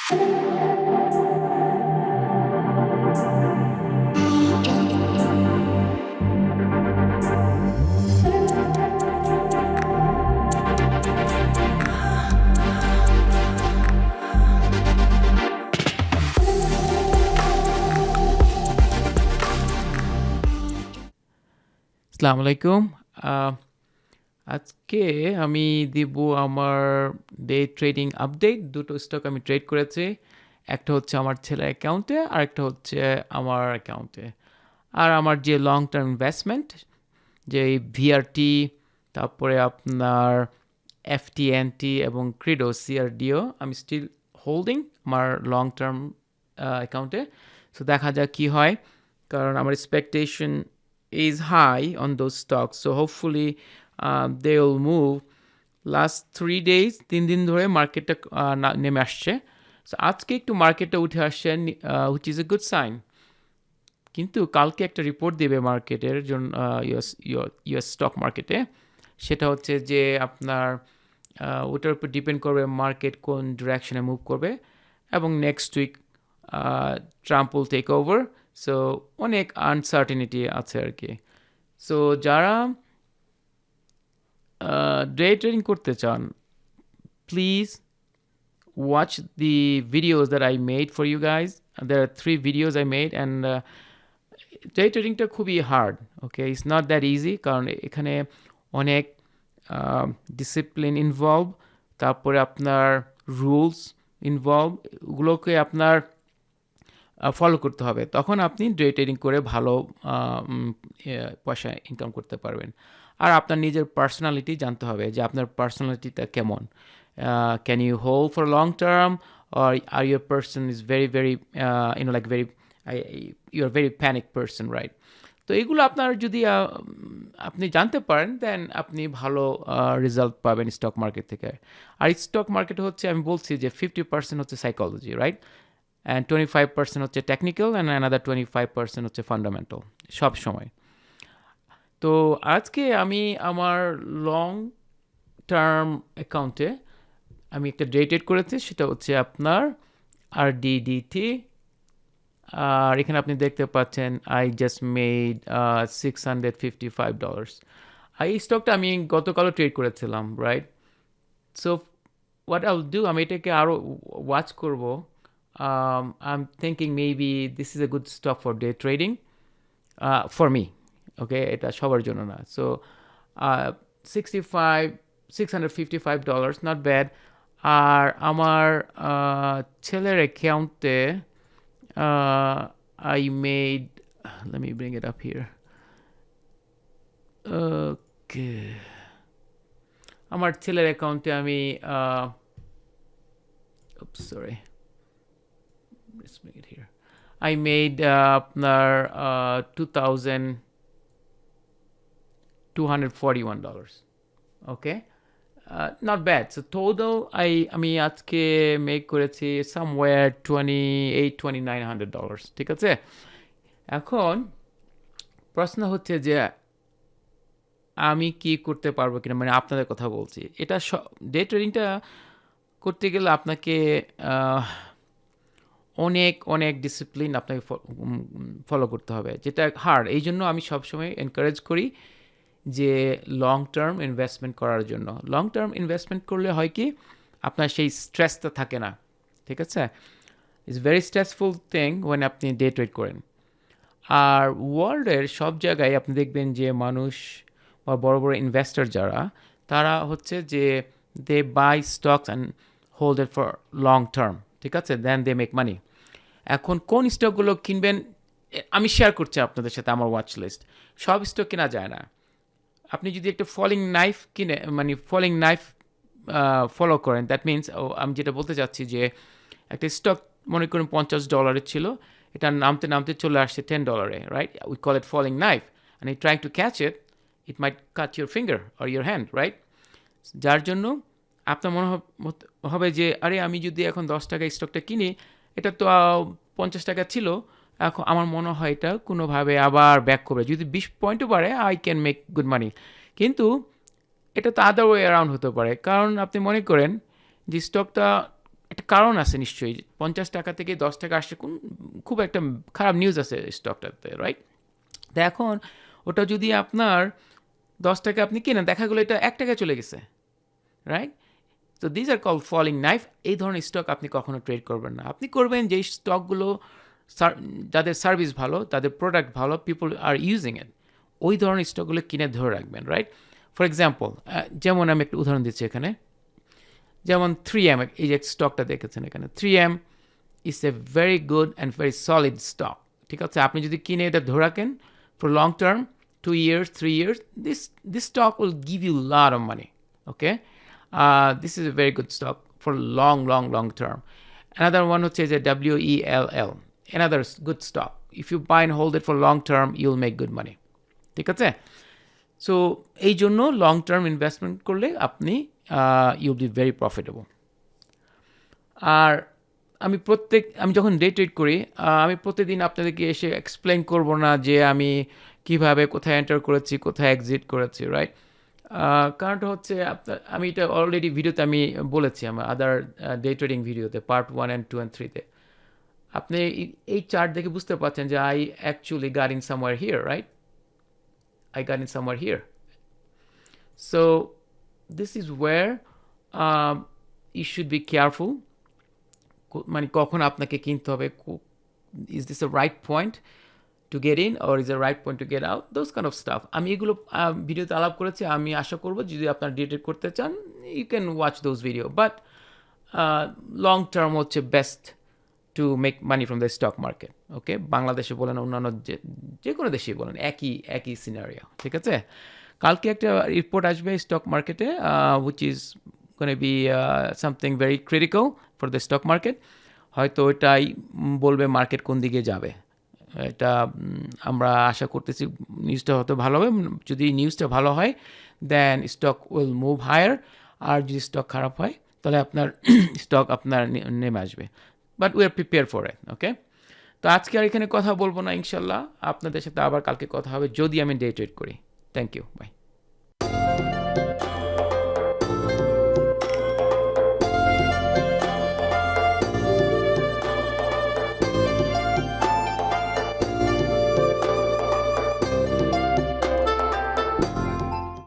আসসালামু আলাইকুম। আহ, আজকে আমি দিব আমার ডে ট্রেডিং আপডেট। দুটো স্টক আমি ট্রেড করেছি, একটা হচ্ছে আমার ছেলের অ্যাকাউন্টে আর একটা হচ্ছে আমার অ্যাকাউন্টে। আর আমার যে লং টার্ম ইনভেস্টমেন্ট, যে ভিআরটি, তারপরে আপনার এফটিএনটি এবং ক্রিডো সিআরডিও আমি স্টিল হোল্ডিং আমার লং টার্ম অ্যাকাউন্টে। সো দেখা যাক কি হয়, কারণ আমার expectation is high on those stocks, so hopefully they will move. Last 3 days, 3 দিন ধরে মার্কেটটা নেমে আসছে। সো আজকে একটু মার্কেটটা উঠে আসছে, which is a good sign. কিন্তু কালকে একটা রিপোর্ট দেবে মার্কেটের জন্য, ইউএস স্টক মার্কেটে। সেটা হচ্ছে যে আপনার ওটার উপর ডিপেন্ড করবে মার্কেট কোন ডিরেকশনে মুভ করবে, এবং next week Trump will take over. So অনেক আনসার্টেনিটি আছে আর কি। সো যারা ডে ট্রেডিং করতে চান, please watch the videos that I made for you guys. There are 3 videos I made, and day ট্রেডিংটা খুবই hard. Okay, it's not that easy, কারণ এখানে অনেক ডিসিপ্লিন ইনভলভ, তারপরে আপনার রুলস ইনভলভ, ওগুলোকে আপনার ফলো করতে হবে। তখন আপনি ডে ট্রেডিং করে ভালো পয়সা ইনকাম করতে পারবেন। আর আপনার নিজের পার্সোনালিটি জানতে হবে যে আপনার পার্সোনালিটিটা কেমন। Can you hold for long term, or are your person is very very like very you're very panic person, right? তো এগুলো আপনার যদি আপনি জানতে পারেন, দেন আপনি ভালো রেজাল্ট পাবেন স্টক মার্কেট থেকে। আর স্টক মার্কেট হচ্ছে, আমি বলছি যে 50% হচ্ছে সাইকোলজি, রাইট, অ্যান্ড 25% হচ্ছে টেকনিক্যাল, অ্যান্ড অ্যানাদার 25% হচ্ছে ফান্ডামেন্টাল সব সময়। তো আজকে আমি আমার লং টার্ম অ্যাকাউন্টে আমি একটা ডে ট্রেড করেছি, সেটা হচ্ছে আপনার আরডিডিটি। আর এখানে আপনি দেখতে পাচ্ছেন আই জাস্ট মেড $655। আর এই স্টকটা আমি গতকালও ট্রেড করেছিলাম, right? So what I will do, আমি এটাকে আরও ওয়াচ করব। I'm thinking maybe this is a good stock for day trading for me. ওকে, এটা সবার জন্য না। So 655 not bad. আর আমার ছেলের অ্যাকাউন্টে I made, let me bring it up here. Okay. আমার ছেলের অ্যাকাউন্টে আমি oops, sorry. Let's bring it here. I made আপনার $2,241. Okay. Not bad. So total আমি আজকে মেক করেছি somewhere $2,900, ঠিক আছে? এখন প্রশ্ন হচ্ছে যে আমি কি করতে পারবো কিনা, মানে আপনাদের কথা বলছি। এটা ডে ট্রেডিংটা করতে গেলে আপনাকে অনেক অনেক ডিসিপ্লিন আপনাকে ফলো করতে হবে, যেটা হার্ড। এই জন্য আমি সবসময় এনকারেজ করি যে লং টার্ম ইনভেস্টমেন্ট করার জন্য। লং টার্ম ইনভেস্টমেন্ট করলে হয় কি, আপনার সেই স্ট্রেসটা থাকে না, ঠিক আছে? It's very stressful thing when আপনি ডে ট্রেড করেন। আর ওয়ার্ল্ডের সব জায়গায় আপনি দেখবেন যে মানুষ বা বড় বড় ইনভেস্টর যারা, তারা হচ্ছে যে they buy stocks and hold it for long term, ঠিক আছে? Then they make money. এখন কোন স্টকগুলো কিনবেন আমি শেয়ার করছি আপনাদের সাথে আমার ওয়াচ লিস্ট। সব স্টক কেনা যায় না। আপনি যদি একটা ফলিং নাইফ কিনে, মানে ফলিং নাইফ ফলো করেন, দ্যাট মিনস আমি যেটা বলতে চাচ্ছি যে একটা স্টক মনে করুন $50 ছিল, এটা নামতে নামতে চলে আসছে $10, right? We call it falling knife, and you trying to catch it, it might cut your finger or your hand, right? যার জন্য আপনার মনে হবে যে আরে আমি যদি এখন $10 স্টকটা কিনি, এটা তো $50 ছিল, এখন আমার মনে হয় এটা কোনোভাবে আবার ব্যাক করবে, যদি 20 পয়েন্টও বাড়ে আই ক্যান মেক গুড মানি। কিন্তু এটা তো আদার ওয়ে অ্যারাউন্ড হতে পারে, কারণ আপনি মনে করেন যে স্টকটা একটা কারণ আছে নিশ্চয়ই, 50 টাকা থেকে 10 টাকা আসছে, খুব একটা খারাপ নিউজ আছে স্টকটাতে, রাইট? তো এখন ওটা যদি আপনার 10 টাকা আপনি কেনেন, দেখা গেলো এটা 1 টাকায় চলে গেছে, রাইট? তো these are call falling knife. এই ধরনের স্টক আপনি কখনো ট্রেড করবেন না। আপনি করবেন যেই স্টকগুলো যাদের সার্ভিস ভালো, তাদের প্রোডাক্ট ভালো, পিপল আর ইউজিং ইট, ওই ধরনের স্টকগুলো কিনে ধরে রাখবেন, রাইট? ফর এক্সাম্পল, যেমন আমি একটা উদাহরণ দিচ্ছি এখানে, যেমন 3M, এই যে স্টকটা দেখেছেন এখানে, 3M is a very good and very solid stock, ঠিক আছে? আপনি যদি কিনে এটা ধরে রাখেন for long term, 2 years, 3 years, this stock will give you a lot of money, okay? This is a very good stock for long term. Another one হচ্ছে যে WELL, another good stock. If you buy and hold it for long term, you'll make good money, ঠিক আছে? So এই জন্য long term investment করলে আপনি you'll be very profitable. আর আমি যখন ডে ট্রেড করি, আমি প্রতিদিন আপনাদেরকে এসে এক্সপ্লেন করব না যে আমি কিভাবে কোথায় এন্টার করেছি, কোথায় এক্সিট করেছি, রাইট? কারণটা হচ্ছে আমি এটা অলরেডি ভিডিওতে আমি বলেছি, আমার আদার ডে ট্রেডিং ভিডিওতে, পার্ট 1 and 2 and 3-তে। আপনি এই চার্ট দেখে বুঝতে পারছেন যে I actually got in somewhere here, right? I got in somewhere here. So this is where you should be careful. মানে কখন আপনাকে কিনতে হবে, is this a right point to get in or is a right point to get out, those kind of stuff. আমি এগুলো ভিডিওতে আলাপ করেছি। আমি আশা করব যদি আপনারা ডিটেক্ট করতে চান, you can watch those video, but long term হচ্ছে best to make money from the stock market, ওকে? বাংলাদেশে বলেন, অন্যান্য যে কোনো দেশেই বলেন, একই সিনারিও, ঠিক আছে? কালকে একটা রিপোর্ট আসবে স্টক মার্কেটে, which is going to be something very critical for the stock market. হয়তো এটাই বলবে মার্কেট কোন দিকে যাবে। এটা আমরা আশা করতেছি নিউজটা হয়তো ভালো হবে। যদি নিউজটা ভালো হয়, দেন স্টক উইল মুভ হায়ার। আর যদি স্টক খারাপ হয়, তাহলে আপনার স্টক আপনার নেমে আসবে। But we are prepare for it, okay? তো আজকে আর এখানে কথা বলবো না, ইনশাল্লাহ আপনাদের সাথে আবার কালকে কথা হবে যদি আমি ডে ট্রেড করি। Thank you, by.